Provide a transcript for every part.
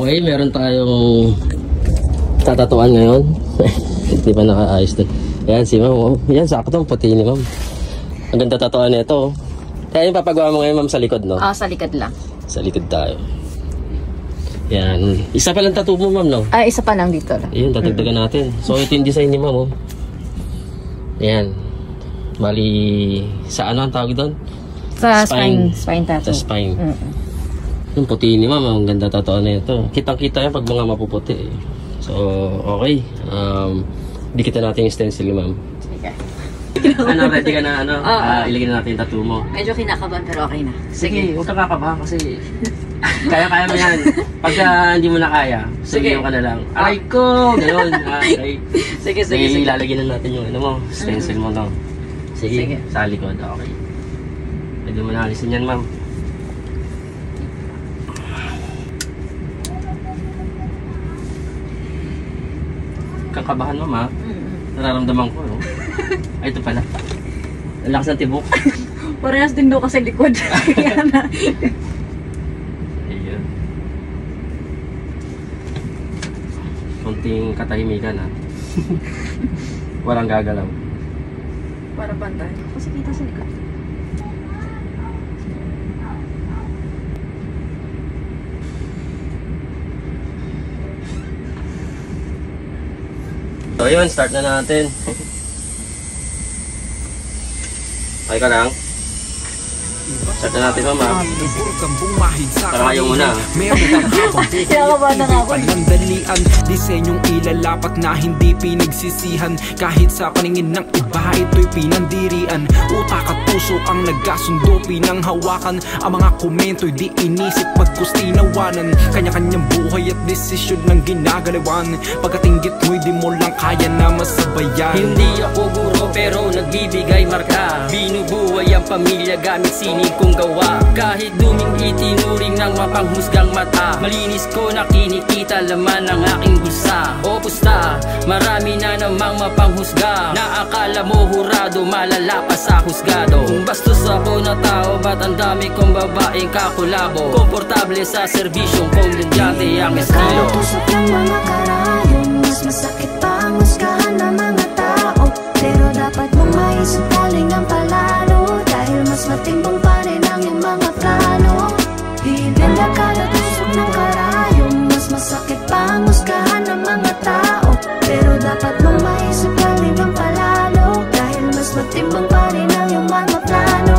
Okay, meron tayong tatatuan ngayon. Hindi pa nakaayos doon. Ayan si ma'am. Oh. Yan, sakto. Puti ni ma'am. Ang ganda tatuan nito. Kaya yung papagawa mo ngayon ma'am sa likod, no? Sa likod lang. Sa likod tayo. Yan. Isa pa lang tattoo mo ma'am, no? Isa pa lang dito. Ayun, tatagdagan natin. So ito yung design ni ma'am, oh. Yan. Bali, sa ano ang tawag doon? Sa spine tattoo. Sa spine. Yung puti ni ma'am, ang ganda tatuan na ito. Kitang-kita yan pag mga mapuputi. So, okay. Dikitan natin yung stencil ni ma'am. Sige. Ano, ready ka na, ano? Ilagay na natin yung tattoo mo. Medyo kinakabahan pero okay na. Sige, huwag kang kakabahan kasi kaya mo yan. Pagka hindi mo na kaya, sabihin ka na lang, aray ko! Gano'n. Okay. Sige. Ilalagay na natin yung ano mo, stencil mo, no? Sige, sa likod. Okay. Pwede mo na alisin yan, ma'am. Kakabahan, ma'am, ha? Nararamdaman ko, no? Ay, ito pala. Ang lakas ng tibok. Parehas din daw kasi likod. Kaya na. Ayun. Konting katahimikan, ha? Walang gagalaw. Para pantay. Kasi kita sa likod. So yun, start na natin. Okay ka lang? Start na natin, mama. Tara kayo muna. Kinakabahan na ako. Panandalian, disenyong ilalapat na hindi pinagsisihan. Kahit sa paningin ng iba, ito'y pinandirian. Utak at puso ang nagkasundo, pinanghawakan. Ang mga komento'y di inisip pagkustinawanan. Kanya-kanyang buhay at desisyon ng ginagalawan. Pagkatinggit mo'y di mo lang kaya na masabayan. Hindi ako guro pero nagbibigay marka. Binubuhay ang pamilya gamit sining kong gawa. Kahit duming itinuring ng mapanghusgang mata, malinis ko na kinikita laman ng aking bulsa. O pusta, marami na namang mapanghusga, na akala mo hurado malala pa sa husgado. Kung bastos ako na tao, ba't ang dami kong babaeng kakulabo? Komportable sa serbisyong komediante ang estilo. Tusok ng mga karayong, mas masakit pa ang husgahan ng mga tao. Pero dapat mong maisip galing ang palalo, dahil mas matimbang pa rin ang iyong mga plano. Bibigla kada tusok ng karayong, mas masakit pa ang husgahan ng mga tao. Pero dapat mong maisip galing ang palalo, dahil mas matimbang pa rin ang iyong mga plano.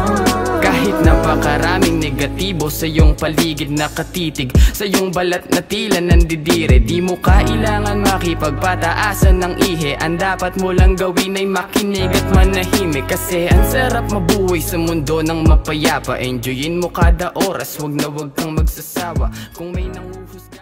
Kahit napakaraming negatibo sa iyong paligid nakatitig, sa iyong balat na tila nandidire, di mo kailangan makipagpataasan ng ihe. Ang dapat mo lang gawin ay makinig at manahimik, kasi ang sarap mabuhay sa mundo ng mapayapa. Enjoyin mo kada oras, wag na wag kang magsasawa. Kung may nanguhusga